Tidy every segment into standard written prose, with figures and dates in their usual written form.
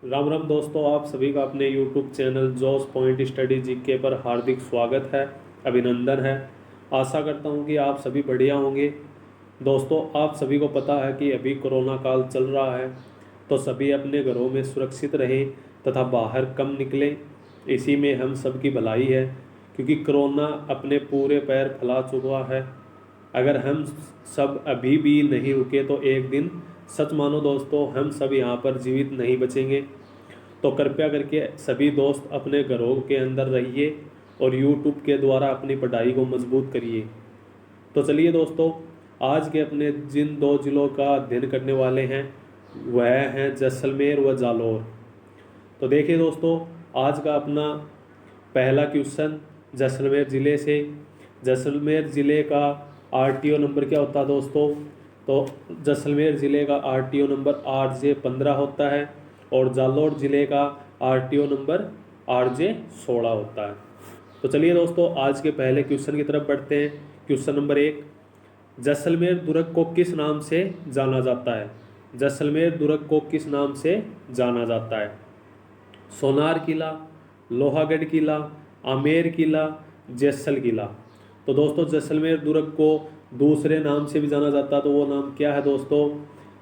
राम राम दोस्तों, आप सभी का अपने YouTube चैनल जॉस पॉइंट स्टडी जीके पर हार्दिक स्वागत है, अभिनंदन है। आशा करता हूं कि आप सभी बढ़िया होंगे। दोस्तों, आप सभी को पता है कि अभी कोरोना काल चल रहा है, तो सभी अपने घरों में सुरक्षित रहें तथा बाहर कम निकलें। इसी में हम सब की भलाई है, क्योंकि कोरोना अपने पूरे पैर फैला चुका है। अगर हम सब अभी भी नहीं रुके तो एक दिन, सच मानो दोस्तों, हम सब यहाँ पर जीवित नहीं बचेंगे। तो कृपया करके सभी दोस्त अपने घरों के अंदर रहिए और यूट्यूब के द्वारा अपनी पढ़ाई को मजबूत करिए। तो चलिए दोस्तों, आज के अपने जिन दो जिलों का अध्ययन करने वाले हैं वह हैं जैसलमेर व जालौर। तो देखिए दोस्तों, आज का अपना पहला क्वेश्चन जैसलमेर ज़िले से। जैसलमेर ज़िले का आरटीओ नंबर क्या होता है दोस्तों? तो जैसलमेर ज़िले का आरटीओ नंबर RJ15 होता है और जालौर ज़िले का आरटीओ नंबर RJ16 होता है। तो चलिए दोस्तों, आज के पहले क्वेश्चन की तरफ बढ़ते हैं। क्वेश्चन नंबर 1, जैसलमेर दुर्ग को किस नाम से जाना जाता है? जैसलमेर दुर्ग को किस नाम से जाना जाता है? सोनार किला, लोहागढ़ किला, आमेर किला, जैसल किला। तो दोस्तों, जैसलमेर दुर्ग को दूसरे नाम से भी जाना जाता है, तो वो नाम क्या है दोस्तों?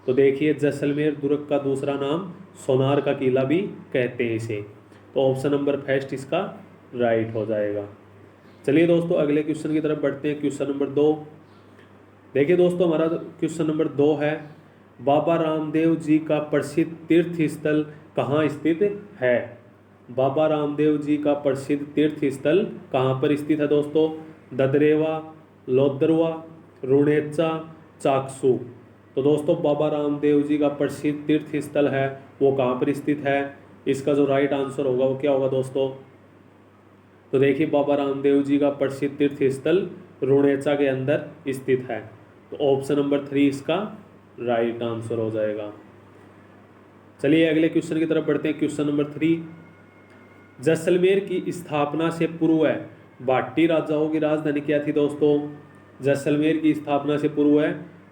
तो देखिए, जैसलमेर दुर्ग का दूसरा नाम सोनार का किला भी कहते हैं इसे। तो ऑप्शन नंबर फर्स्ट इसका राइट हो जाएगा। चलिए दोस्तों, अगले क्वेश्चन की तरफ बढ़ते हैं। Question number 2। देखिए दोस्तों, हमारा क्वेश्चन नंबर 2 है, बाबा रामदेव जी का प्रसिद्ध तीर्थ स्थल कहाँ स्थित है? बाबा रामदेव जी का प्रसिद्ध तीर्थ स्थल कहाँ पर स्थित है दोस्तों? ददरेवा, लोदरवा, रुणेचा, चाकसू। तो दोस्तों, बाबा रामदेव जी का प्रसिद्ध तीर्थ स्थल है वो कहाँ पर स्थित है? इसका जो राइट आंसर होगा वो क्या होगा दोस्तों? तो देखिए, बाबा रामदेव जी का प्रसिद्ध तीर्थ स्थल रुणेचा के अंदर स्थित है। तो ऑप्शन नंबर 3 इसका राइट आंसर हो जाएगा। चलिए अगले क्वेश्चन की तरफ बढ़ते हैं। क्वेश्चन नंबर 3, जैसलमेर की स्थापना से पूर्व भाटी राजाओं की राजधानी क्या थी दोस्तों? जैसलमेर की स्थापना से पूर्व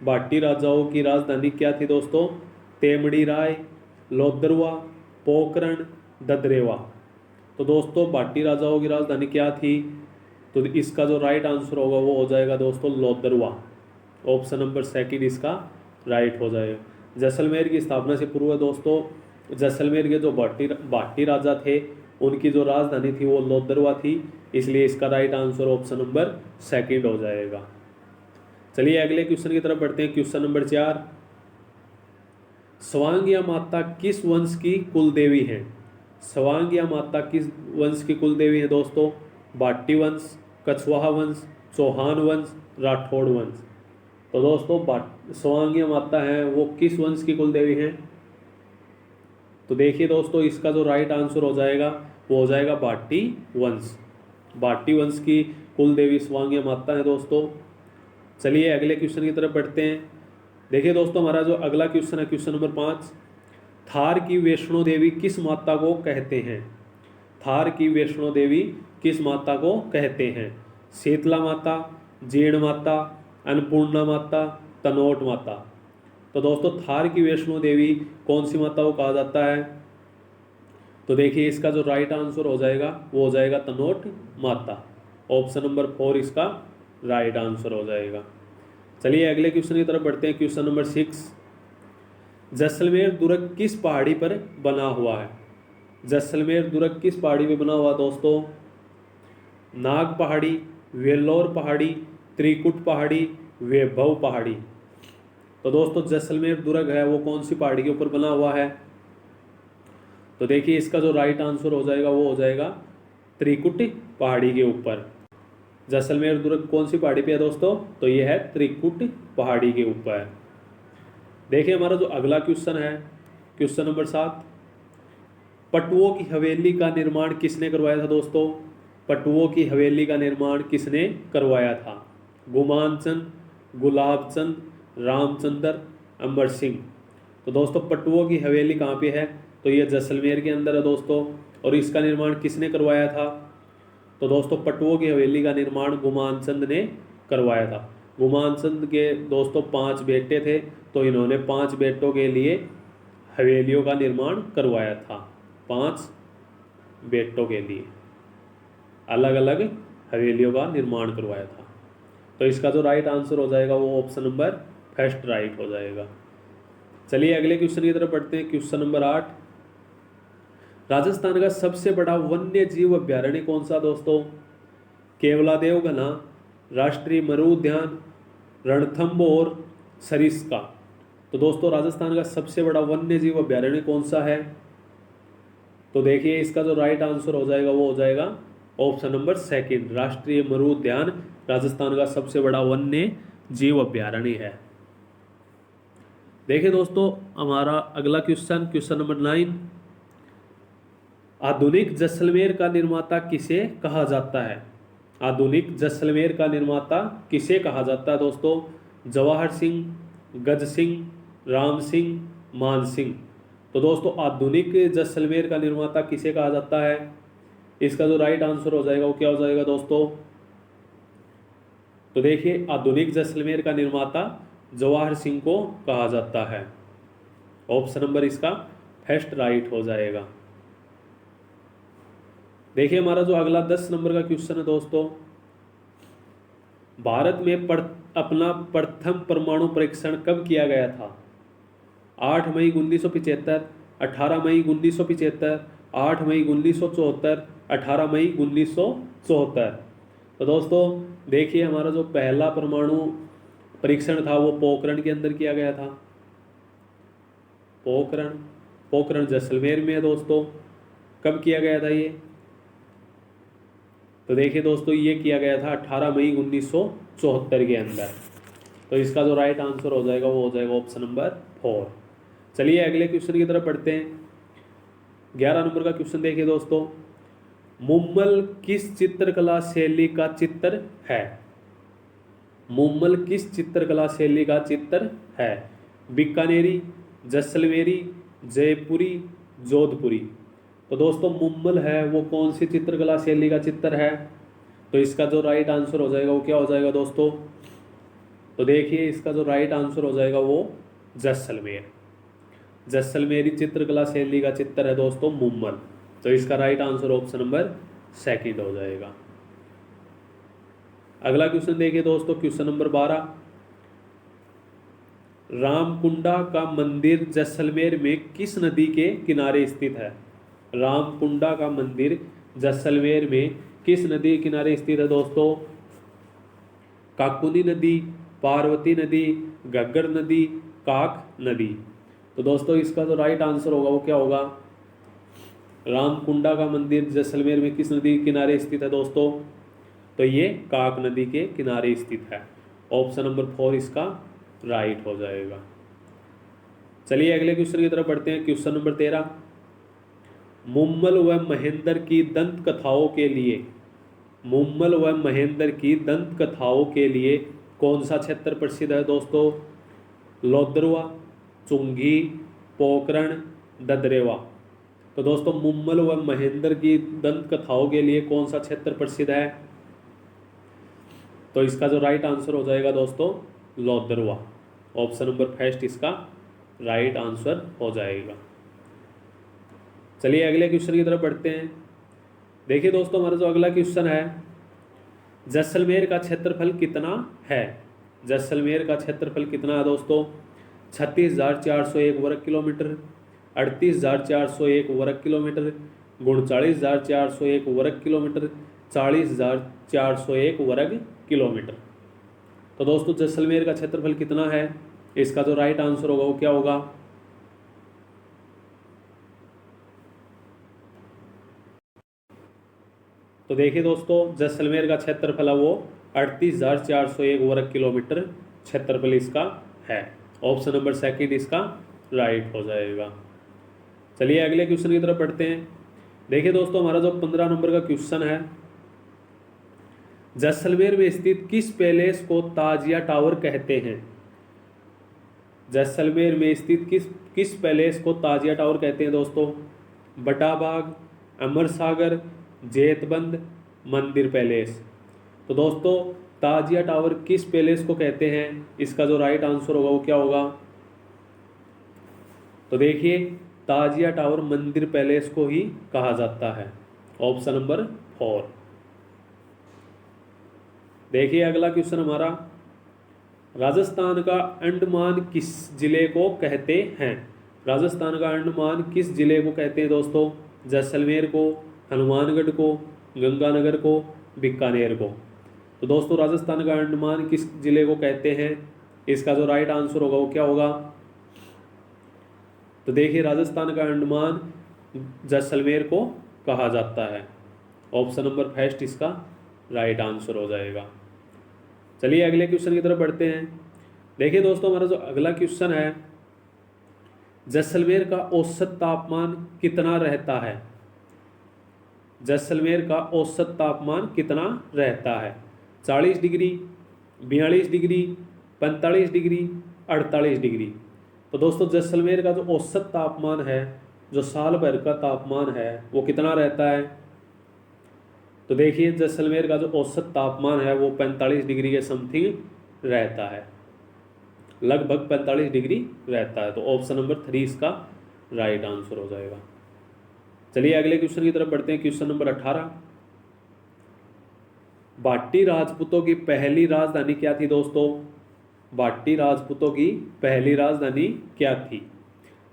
भाटी राजाओं की राजधानी क्या थी दोस्तों? तेमड़ी राय, लोदरवा, पोकरण, ददरेवा। तो दोस्तों, भाटी राजाओं की राजधानी क्या थी? तो इसका जो राइट आंसर होगा वो हो जाएगा दोस्तों लोदरवा। ऑप्शन नंबर सेकंड इसका राइट हो जाएगा। जैसलमेर की स्थापना से पूर्व दोस्तों, जैसलमेर के जो भाटी राजा थे उनकी जो राजधानी थी वो लोदरवा थी, इसलिए इसका right answer option number second हो जाएगा। चलिए अगले क्वेश्चन की तरफ बढ़ते हैं। क्वेश्चन नंबर 4, स्वांगिया माता किस वंश की कुल देवी है? स्वांगिया माता किस वंश की कुल देवी है दोस्तों? भाटी वंश, कछवाहा वंश, चौहान वंश, राठौड़ वंश। तो दोस्तों, स्वांगिया माता है वो किस वंश की कुल देवी है? तो देखिए दोस्तों, इसका जो राइट आंसर हो जाएगा वो हो जाएगा भाटी वंश। भाटी वंश की कुल देवी स्वांगिया माता है दोस्तों। चलिए अगले क्वेश्चन की तरफ बढ़ते हैं। देखिए दोस्तों, हमारा जो अगला क्वेश्चन है क्वेश्चन नंबर 5, थार की वैष्णो देवी किस माता को कहते हैं? थार की वैष्णो देवी किस माता को कहते हैं? शीतला माता, जीण माता, अन्नपूर्णा माता, तनोट माता। तो दोस्तों, थार की वैष्णो देवी कौन सी माता को कहा जाता है? तो देखिए, इसका जो राइट आंसर हो जाएगा वो हो जाएगा तनोट माता। ऑप्शन नंबर 4 इसका राइट आंसर हो जाएगा। चलिए अगले क्वेश्चन की तरफ बढ़ते हैं। क्वेश्चन नंबर 6, जैसलमेर दुर्ग किस पहाड़ी पर बना हुआ है? जैसलमेर दुर्ग किस पहाड़ी पर बना हुआ दोस्तों? नाग पहाड़ी, वेल्लोर पहाड़ी, त्रिकुट पहाड़ी, वैभव पहाड़ी। तो दोस्तों, जैसलमेर दुर्ग है वो कौन सी पहाड़ी के ऊपर बना हुआ है? तो देखिए, इसका जो राइट आंसर हो जाएगा वो हो जाएगा त्रिकुट पहाड़ी के ऊपर। जैसलमेर दुर्ग कौन सी पहाड़ी पे है दोस्तों? तो ये है त्रिकुट पहाड़ी के ऊपर। देखिए, हमारा जो अगला क्वेश्चन है क्वेश्चन नंबर 7, पटुओं की हवेली का निर्माण किसने करवाया था दोस्तों? पटुओं की हवेली का निर्माण किसने करवाया था? गुमान चंद, गुलाब चंद, रामचंद्र, अमर सिंह। तो दोस्तों, पटुओं की हवेली कहाँ पे है? तो ये जैसलमेर के अंदर है दोस्तों। और इसका निर्माण किसने करवाया था? तो दोस्तों, पटुओं की हवेली का निर्माण गुमान चंद ने करवाया था। गुमान चंद के दोस्तों 5 बेटे थे, तो इन्होंने 5 बेटों के लिए हवेलियों का निर्माण करवाया था? 5 बेटों के लिए अलग अलग हवेलियों का निर्माण करवाया था। तो इसका जो राइट आंसर हो जाएगा वो ऑप्शन नंबर फर्स्ट राइट हो जाएगा। चलिए अगले क्वेश्चन की तरफ बढ़ते हैं। क्वेश्चन नंबर 8, राजस्थान का सबसे बड़ा वन्य जीव अभ्यारण्य कौन सा दोस्तों? केवलादेव घना, राष्ट्रीय मरु उद्यान, रणथंभौर, सरिस्का। तो दोस्तों राजस्थान का सबसे बड़ा वन्य जीव अभ्यारण्य कौन सा है? तो देखिए इसका जो राइट आंसर हो जाएगा वो हो जाएगा ऑप्शन नंबर सेकंड, राष्ट्रीय मरु उद्यान राजस्थान का सबसे बड़ा वन्य जीव अभ्यारण्य है। देखिए दोस्तों हमारा अगला क्वेश्चन, क्वेश्चन नंबर 9, आधुनिक जैसलमेर का निर्माता किसे कहा जाता है? आधुनिक जैसलमेर का निर्माता किसे कहा जाता है दोस्तों? जवाहर सिंह, गज सिंह, राम सिंह, मान सिंह। तो दोस्तों आधुनिक जैसलमेर का निर्माता किसे कहा जाता है? इसका जो राइट आंसर हो जाएगा वो क्या हो जाएगा दोस्तों? तो देखिए आधुनिक जैसलमेर का निर्माता जवाहर सिंह को कहा जाता है। ऑप्शन नंबर इसका फर्स्ट राइट हो जाएगा। देखिए हमारा जो अगला 10 नंबर का क्वेश्चन है दोस्तों, भारत में अपना प्रथम परमाणु परीक्षण कब किया गया था? 8 मई 1975, 18 मई 1975, 8 मई 1974, 18 मई 1974। तो दोस्तों देखिए हमारा जो पहला परमाणु परीक्षण था वो पोखरण के अंदर किया गया था। पोखरण जैसलमेर में है दोस्तों। कब किया गया था ये? तो देखिए दोस्तों ये किया गया था 18 मई 1974 के अंदर। तो इसका जो राइट आंसर हो जाएगा वो हो जाएगा ऑप्शन नंबर 4। चलिए अगले क्वेश्चन की तरफ पढ़ते हैं। 11 नंबर का क्वेश्चन देखिए दोस्तों, मुम्मल किस चित्रकला शैली का चित्र है? मुम्मल किस चित्रकला शैली का चित्र है? बीकानेरी, जैसलमेरी, जयपुरी, जोधपुरी। तो दोस्तों मुम्मल है वो कौन सी चित्रकला शैली का चित्र है? तो इसका जो राइट आंसर हो जाएगा वो क्या हो जाएगा दोस्तों? तो देखिए इसका जो राइट आंसर हो जाएगा वो जैसलमेर, जैसलमेरी चित्रकला शैली का चित्र है दोस्तों मुम्मल। तो इसका right answer option number second हो जाएगा। अगला क्वेश्चन देखिए दोस्तों, क्वेश्चन नंबर 12, रामकुंडा का मंदिर जैसलमेर में किस नदी के किनारे स्थित है? रामकुंडा का मंदिर जैसलमेर में किस नदी के किनारे स्थित है दोस्तों? काकुनी नदी, पार्वती नदी, घग्गर नदी, काक नदी। तो दोस्तों इसका जो राइट आंसर होगा वो क्या होगा? रामकुंडा का मंदिर जैसलमेर में किस नदी के किनारे स्थित है दोस्तों? तो ये काक नदी के किनारे स्थित है। ऑप्शन नंबर 4 इसका राइट हो जाएगा। चलिए अगले क्वेश्चन की तरफ बढ़ते हैं। क्वेश्चन नंबर 13, मुम्मल व महेंद्र की दंत कथाओं के लिए, मुम्मल व महेंद्र की दंत कथाओं के लिए कौन सा क्षेत्र प्रसिद्ध है दोस्तों? लोदरवा, चुंगी, पोखरण, ददरेवा। तो दोस्तों मुम्मल व महेंद्र की दंत कथाओं के लिए कौन सा क्षेत्र प्रसिद्ध है? तो इसका जो राइट आंसर हो जाएगा दोस्तों लोदरवा। ऑप्शन नंबर फर्स्ट इसका राइट आंसर हो जाएगा। चलिए अगले क्वेश्चन की तरफ बढ़ते हैं। देखिए दोस्तों हमारा जो अगला क्वेश्चन है, जैसलमेर का क्षेत्रफल कितना है? जैसलमेर का क्षेत्रफल कितना है दोस्तों? 36,401 वर्ग किलोमीटर, 38,401 वर्ग किलोमीटर, 39,401 वर्ग किलोमीटर, 40,401 वर्ग किलोमीटर। तो दोस्तों जैसलमेर का क्षेत्रफल कितना है? इसका जो राइट आंसर होगा वो क्या होगा? तो देखिए दोस्तों जैसलमेर का क्षेत्रफल है वो 38,401 वर्ग किलोमीटर क्षेत्रफल इसका है। ऑप्शन नंबर सेकंड इसका राइट हो जाएगा। चलिए अगले क्वेश्चन की तरफ बढ़ते हैं। देखिए दोस्तों हमारा जो 15 नंबर का क्वेश्चन है, जैसलमेर में स्थित किस पैलेस को ताजिया टावर कहते हैं? जैसलमेर में स्थित किस पैलेस को ताजिया टावर कहते हैं दोस्तों? बटाबाग, अमर सागर, जेतबंद, मंदिर पैलेस। तो दोस्तों ताजिया टावर किस पैलेस को कहते हैं? इसका जो राइट आंसर होगा वो क्या होगा? तो देखिए ताजिया टावर मंदिर पैलेस को ही कहा जाता है। Option number 4। देखिए अगला क्वेश्चन हमारा, राजस्थान का अंडमान किस जिले को कहते हैं? राजस्थान का अंडमान किस जिले को कहते हैं दोस्तों? जैसलमेर को, हनुमानगढ़ को, गंगानगर को, बीकानेर को। तो दोस्तों राजस्थान का अंडमान किस जिले को कहते हैं? इसका जो राइट आंसर होगा वो क्या होगा? तो देखिए राजस्थान का अंडमान जैसलमेर को कहा जाता है। ऑप्शन नंबर फर्स्ट इसका राइट आंसर हो जाएगा। चलिए अगले क्वेश्चन की तरफ बढ़ते हैं। देखिए दोस्तों हमारा जो अगला क्वेश्चन है, जैसलमेर का औसत तापमान कितना रहता है? जैसलमेर का औसत तापमान कितना रहता है? 40 डिग्री, 42 डिग्री, 45 डिग्री, 48 डिग्री। तो दोस्तों जैसलमेर का जो औसत तापमान है, जो साल भर का तापमान है, वो कितना रहता है? तो देखिए जैसलमेर का जो औसत तापमान है वो 45 डिग्री के समथिंग रहता है, लगभग 45 डिग्री रहता है। तो ऑप्शन नंबर 3 इसका राइट आंसर हो जाएगा। चलिए अगले क्वेश्चन की तरफ बढ़ते हैं। क्वेश्चन नंबर 18, भाटी राजपूतों की पहली राजधानी क्या थी दोस्तों? भाटी राजपूतों की पहली राजधानी क्या थी?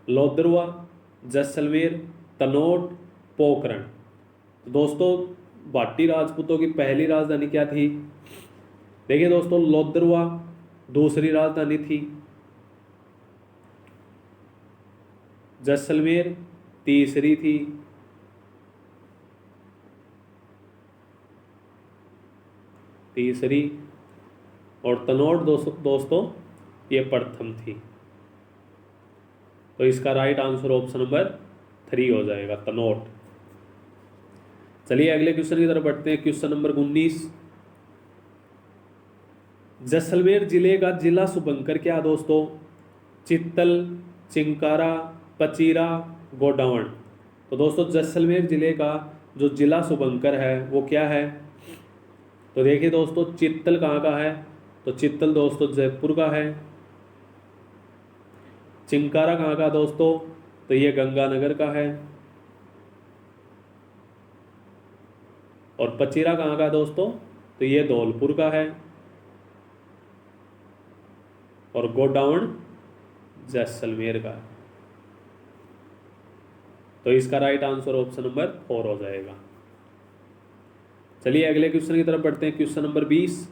लोदरवा, जैसलमेर, तनोट, पोखरण। तो दोस्तों भाटी राजपूतों की पहली राजधानी क्या थी? देखिए दोस्तों लोदरवा दूसरी राजधानी थी, जैसलमेर तीसरी थी, और तनोट दोस्तों ये प्रथम थी। तो इसका राइट आंसर ऑप्शन नंबर 3 हो जाएगा, तनोट। चलिए अगले क्वेश्चन की तरफ बढ़ते हैं। क्वेश्चन नंबर 19, जैसलमेर जिले का जिला शुभंकर क्या दोस्तों? चित्तल, चिंकारा, पचीरा, गोडावण। तो दोस्तों जैसलमेर जिले का जो जिला शुभंकर है वो क्या है? तो देखिए दोस्तों चित्तल कहाँ का है? तो चित्तल दोस्तों जयपुर का है। चिंकारा कहाँ का दोस्तों? तो ये गंगानगर का है। और पचीरा कहाँ का दोस्तों? तो ये धौलपुर का है। और गोडावण जैसलमेर का है। तो इसका राइट आंसर ऑप्शन नंबर 4 हो जाएगा। चलिए अगले क्वेश्चन की तरफ बढ़ते हैं। क्वेश्चन नंबर 20,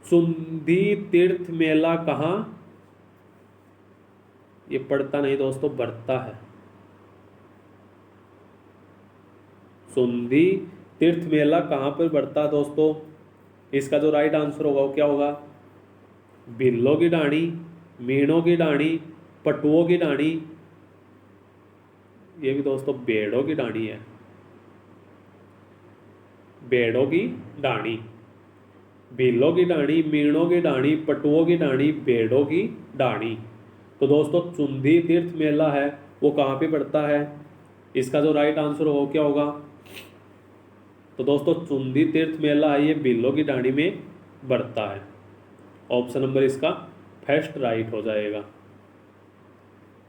सुंधी तीर्थ मेला कहाँ? ये पढ़ता नहीं दोस्तों, बढ़ता है। सुंधी तीर्थ मेला कहाँ पर बढ़ता है दोस्तों? इसका जो राइट आंसर होगा वो क्या होगा? भिल्लों की ढाणी, मीणों की ढाणी, पटुओं की ढाणी। ये भी दोस्तों भेड़ों की ढाणी है, भेड़ों की ढाणी। भिल्लों की ढाणी, मीणों की ढाणी, पटुओं की ढाणी, भेड़ों की ढाणी। तो दोस्तों चुंदी तीर्थ मेला है वो कहाँ पे पड़ता है? इसका जो राइट आंसर होगा क्या होगा? तो दोस्तों चुंदी तीर्थ मेला है ये भिल्लों की ढाणी में बढ़ता है। ऑप्शन नंबर इसका फर्स्ट राइट हो जाएगा।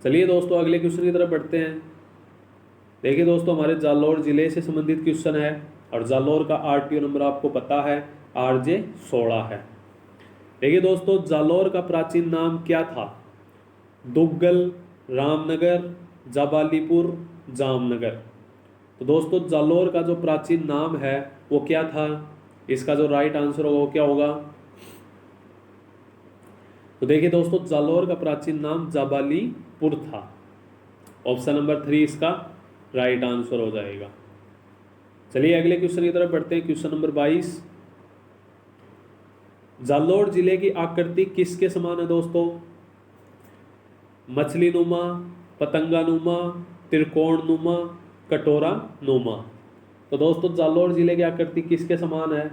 चलिए दोस्तों अगले क्वेश्चन की तरफ बढ़ते हैं। देखिए दोस्तों हमारे जालौर जिले से संबंधित क्वेश्चन है और जालौर का आरटीओ नंबर आपको पता है RJ 16 है। देखिए दोस्तों जालौर का प्राचीन नाम क्या था? दुग्गल, रामनगर, जाबालीपुर, जामनगर। तो दोस्तों जालौर का जो प्राचीन नाम है वो क्या था? इसका जो राइट आंसर होगा वो क्या होगा? तो देखिए दोस्तों जालौर का प्राचीन नाम जाबालीपुर था। ऑप्शन नंबर 3 इसका राइट आंसर हो जाएगा। चलिए अगले क्वेश्चन की तरफ बढ़ते हैं। क्वेश्चन नंबर 22, जालौर जिले की आकृति किसके समान है दोस्तों? मछली नुमा, पतंगा नुमा, त्रिकोण नुमा, कटोरा नुमा। तो दोस्तों जालौर जिले की आकृति किसके समान है?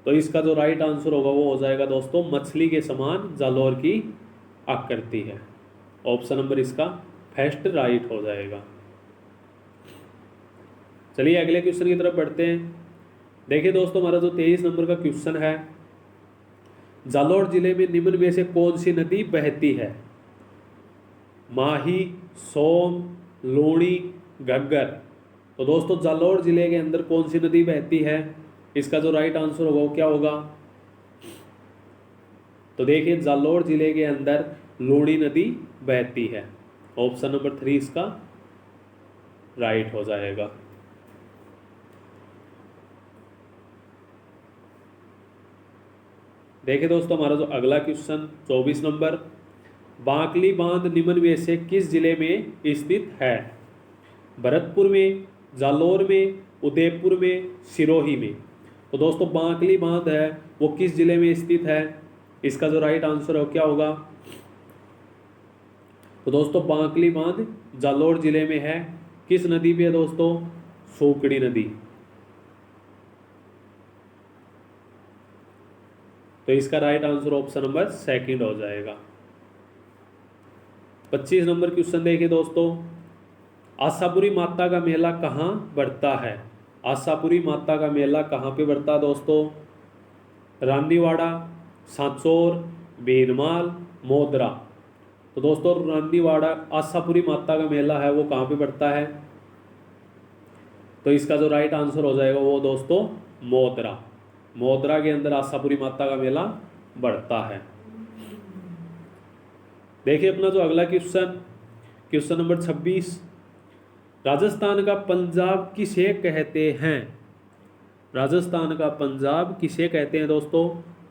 तो इसका जो राइट आंसर होगा वो हो जाएगा दोस्तों मछली के समान जालौर की आकृति है। ऑप्शन नंबर इसका फर्स्ट राइट हो जाएगा। चलिए अगले क्वेश्चन की तरफ बढ़ते हैं। देखिए दोस्तों हमारा जो 23 नंबर का क्वेश्चन है, जालौर जिले में निम्न में से कौन सी नदी बहती है? माही, सोम, लूणी, घग्गर। तो दोस्तों जालौर जिले के अंदर कौन सी नदी बहती है? इसका जो राइट आंसर होगा वो क्या होगा? तो देखिए जालौर जिले के अंदर लूणी नदी बहती है। ऑप्शन नंबर 3 इसका राइट हो जाएगा। देखिए दोस्तों हमारा जो अगला क्वेश्चन 24 नंबर, बांकली बांध निम्न में से किस जिले में स्थित है? भरतपुर में, जालौर में, उदयपुर में, सिरोही में। तो दोस्तों बांकली बांध है वो किस जिले में स्थित है? इसका जो राइट आंसर है क्या होगा? तो दोस्तों बांकली बांध जालौर जिले में है। किस नदी पे है दोस्तों? सूकड़ी नदी। तो इसका राइट आंसर ऑप्शन नंबर 2 हो जाएगा। 25 नंबर क्वेश्चन देखिए दोस्तों, आशापुरी माता का मेला कहाँ बढ़ता है? आशापुरी माता का मेला कहाँ पे बढ़ता है दोस्तों? रानीवाड़ा, सांचौर, भीनमाल, मोदरा। तो दोस्तों रानीवाड़ा आशापुरी माता का मेला है वो कहाँ पे बढ़ता है? तो इसका जो राइट आंसर हो जाएगा वो दोस्तों मोदरा। मोदरा के अंदर आशापुरी माता का मेला बढ़ता है। देखिए अपना जो अगला क्वेश्चन नंबर 26, राजस्थान का पंजाब किसे कहते हैं? राजस्थान का पंजाब किसे कहते हैं दोस्तों?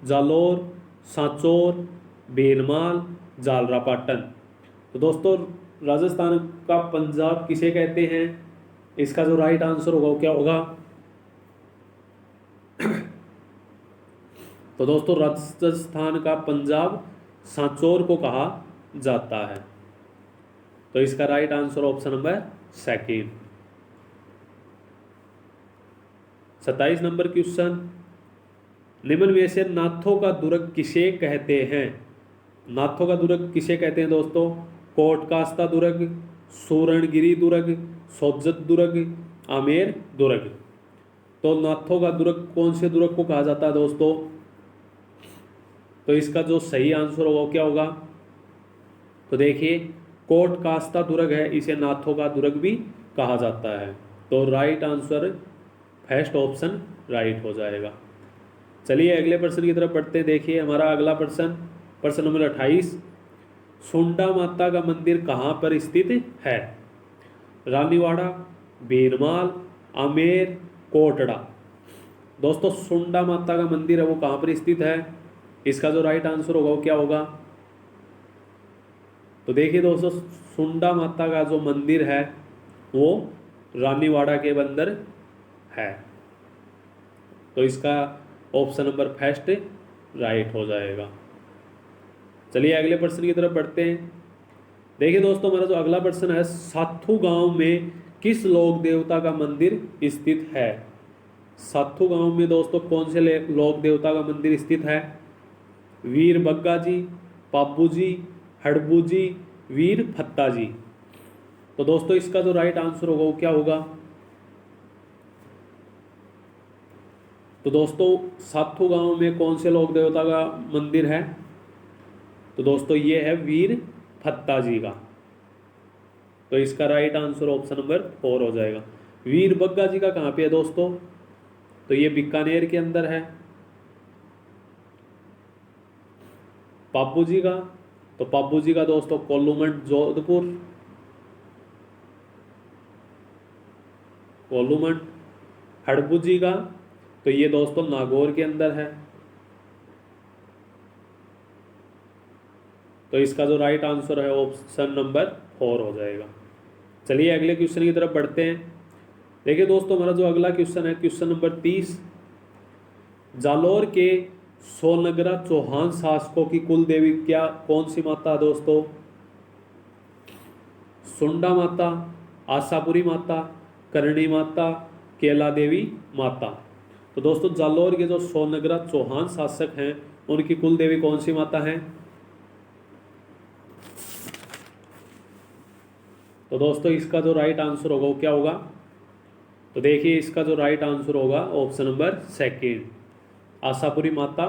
जालौर, सांचौर, भीनमाल, झालरापाटन। तो दोस्तों राजस्थान का पंजाब किसे कहते हैं? इसका जो राइट आंसर होगा वो क्या होगा? तो दोस्तों राजस्थान का पंजाब सांचौर को कहा जाता है। तो इसका right answer option number 2। 27 number question, निम्न में से नाथों का दुर्ग किसे कहते हैं? नाथों का दुर्ग किसे कहते हैं दोस्तों? कोटकास्ता दुर्ग, सूरणगिरी दुर्ग, सोजत दुर्ग, आमेर दुर्ग। तो नाथों का दुर्ग कौन से दुर्ग को कहा जाता है दोस्तों? तो इसका जो सही आंसर होगा वो क्या होगा? तो देखिए कोटकास्ता दुर्ग है, इसे नाथों का दुर्ग भी कहा जाता है। तो right answer first option right हो जाएगा। चलिए अगले प्रश्न की तरफ बढ़ते हैं। देखिए हमारा अगला प्रश्न नंबर 28, सुंडा माता का मंदिर कहाँ पर स्थित है? रानीवाड़ा, भीनमाल, आमेर, कोटड़ा। दोस्तों सुंडा माता का मंदिर है वो कहाँ पर स्थित है? इसका जो राइट आंसर होगा वो क्या होगा? तो देखिए दोस्तों सुंडा माता का जो मंदिर है वो रानीवाड़ा के अंदर है। तो इसका ऑप्शन नंबर फर्स्ट राइट हो जाएगा। चलिए अगले प्रश्न की तरफ बढ़ते हैं। देखिए दोस्तों हमारा जो अगला प्रश्न है, साथू गांव में किस लोक देवता का मंदिर स्थित है? साथू गांव में दोस्तों कौन से लोक देवता का मंदिर स्थित है? वीर बग्गा जी, पापू जी, हड़बू जी, वीर फत्ता जी। तो दोस्तों इसका जो राइट आंसर होगा वो क्या होगा? तो दोस्तों साथू गांव में कौन से लोक देवता का मंदिर है? तो दोस्तों ये है वीर फत्ता जी का। तो इसका राइट आंसर ऑप्शन नंबर 4 हो जाएगा। वीर बग्गा जी का कहाँ पे है दोस्तों? तो ये बीकानेर के अंदर है। पापू जी का, तो पापू जी का दोस्तों कोल्लूमंड जोधपुर, कोल्लूमंड। हड़बू जी का तो ये दोस्तों नागौर के अंदर है। तो इसका जो राइट आंसर है ऑप्शन नंबर 4 हो जाएगा। चलिए अगले क्वेश्चन की तरफ बढ़ते हैं। देखिए दोस्तों हमारा जो अगला क्वेश्चन है क्वेश्चन नंबर 30, जालौर के सोनगरा चौहान शासकों की कुल देवी क्या कौन सी माता है दोस्तों? सुंडा माता, आशापुरी माता, करणी माता, केला देवी माता। तो दोस्तों जालौर के जो सोनगरा चौहान शासक हैं उनकी कुल देवी कौन सी माता है? तो दोस्तों इसका जो राइट आंसर होगा वो क्या होगा? तो देखिए इसका जो राइट आंसर होगा ऑप्शन नंबर 2, आशापुरी माता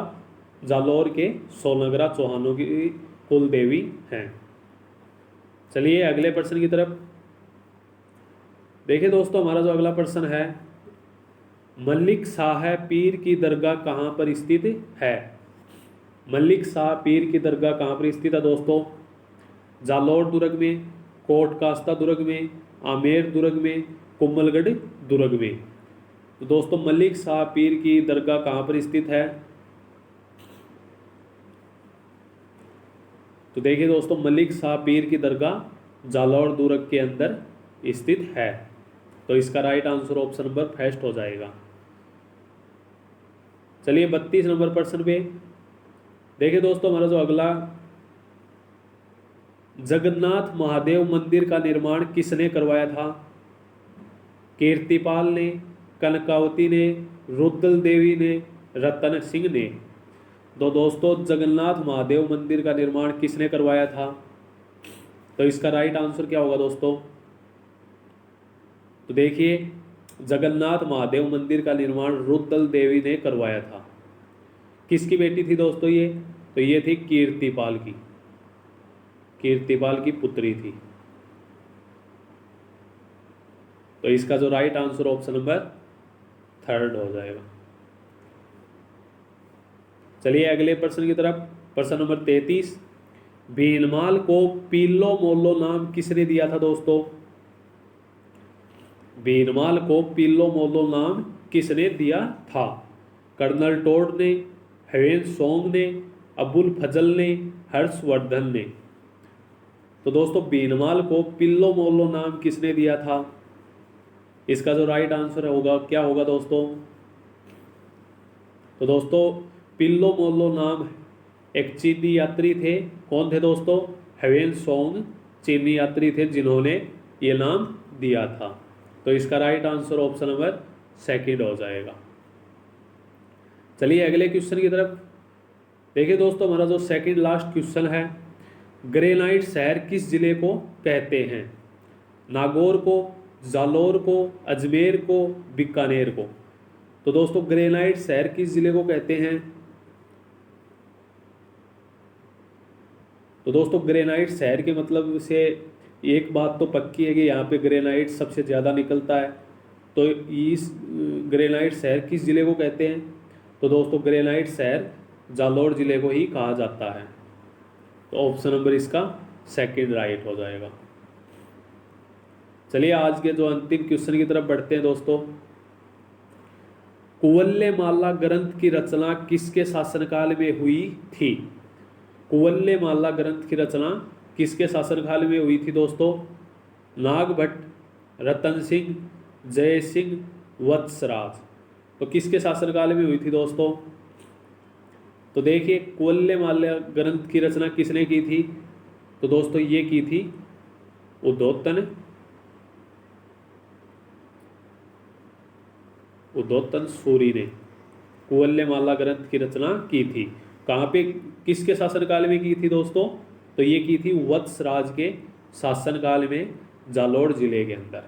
जालौर के सोनगरा चौहानों की कुल देवी हैं। चलिए अगले प्रश्न की तरफ देखिए दोस्तों, हमारा जो अगला प्रश्न है, मलिक शाह पीर की दरगाह कहाँ पर स्थित है? मलिक शाह पीर की दरगाह कहाँ पर स्थित है दोस्तों? जालौर दुर्ग में, कोट कास्ता दुर्ग में, आमेर दुर्ग में, कुम्भलगढ़ दुर्ग में। तो दोस्तों मलिक शाह पीर की दरगाह कहाँ पर स्थित है? तो देखिए दोस्तों, मलिक शाह पीर की दरगाह जालौर दुर्ग के अंदर स्थित है। तो इसका right answer option number first हो जाएगा। चलिए 32 नंबर प्रश्न पे देखिए दोस्तों, हमारा जो अगला, जगन्नाथ महादेव मंदिर का निर्माण किसने करवाया था? कीर्तिपाल ने, कनकावती ने, रुद्रल देवी ने, रतन सिंह ने। तो दोस्तों जगन्नाथ महादेव मंदिर का निर्माण किसने करवाया था? तो इसका राइट आंसर क्या होगा दोस्तों? तो देखिए, जगन्नाथ महादेव मंदिर का निर्माण रुद्रल देवी ने करवाया था। किसकी बेटी थी दोस्तों ये? तो ये थी कीर्तिपाल की, कीर्तिपाल की पुत्री थी। तो इसका जो right answer option number third हो जाएगा। चलिए अगले प्रश्न की तरफ, प्रश्न नंबर 33, भीनमाल को पीलो मोलो नाम किसने दिया था दोस्तों? भीनमाल को पीलो मोलो नाम किसने दिया था? कर्नल टोड ने, हेवेन सोंग ने, अबुल फजल ने, हर्षवर्धन ने। तो दोस्तों भीनमाल को पिल्लो मोल्लो नाम किसने दिया था? इसका जो राइट आंसर होगा क्या होगा दोस्तों? तो दोस्तों पिल्लो मोल्लो नाम एक चीनी यात्री थे। कौन थे दोस्तों? हेवेन सोंग चीनी यात्री थे जिन्होंने ये नाम दिया था। तो इसका right answer option number second हो जाएगा। चलिए अगले क्वेश्चन की तरफ देखिए दोस्तों, हमारा जो सेकंड लास्ट क्वेश्चन है, ग्रेनाइट शहर किस जिले को कहते हैं? नागौर को, जालौर को, अजमेर को, बीकानेर को। तो दोस्तों ग्रेनाइट शहर किस जिले को कहते हैं? तो दोस्तों ग्रेनाइट शहर के मतलब से एक बात तो पक्की है कि यहाँ पे ग्रेनाइट सबसे ज़्यादा निकलता है। तो इस ग्रेनाइट शहर किस जिले को कहते हैं? तो दोस्तों ग्रेनाइट शहर जालौर जिले को ही कहा जाता है। तो ऑप्शन नंबर इसका सेकंड राइट हो जाएगा। चलिए आज के जो अंतिम क्वेश्चन की तरफ बढ़ते हैं दोस्तों, कुवल्लेमाला ग्रंथ की रचना किसके शासनकाल में हुई थी? कुवल्लेमाला ग्रंथ की रचना किसके शासनकाल में हुई थी दोस्तों? नागभट्ट, रतन सिंह, जय सिंह, वत्सराज। तो किसके शासनकाल में हुई थी दोस्तों? तो देखिए कुवल्लेमाला ग्रंथ की रचना किसने की थी? तो दोस्तों ये की थी उद्योतन सूरी ने कुवल्लेमाला ग्रंथ की रचना की थी। कहाँ पे, किसके शासनकाल में की थी दोस्तों? तो ये की थी वत्सराज के शासनकाल में जालौर जिले के अंदर।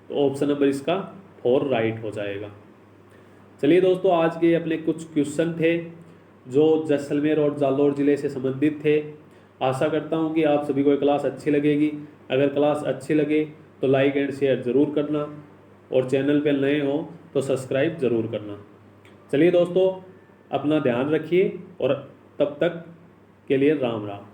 तो ऑप्शन नंबर इसका 4 राइट हो जाएगा। चलिए दोस्तों आज के अपने कुछ क्वेश्चन थे जो जैसलमेर और जालौर ज़िले से संबंधित थे। आशा करता हूं कि आप सभी को ये क्लास अच्छी लगेगी। अगर क्लास अच्छी लगे तो लाइक एंड शेयर ज़रूर करना और चैनल पर नए हो तो सब्सक्राइब ज़रूर करना। चलिए दोस्तों अपना ध्यान रखिए और तब तक के लिए राम राम।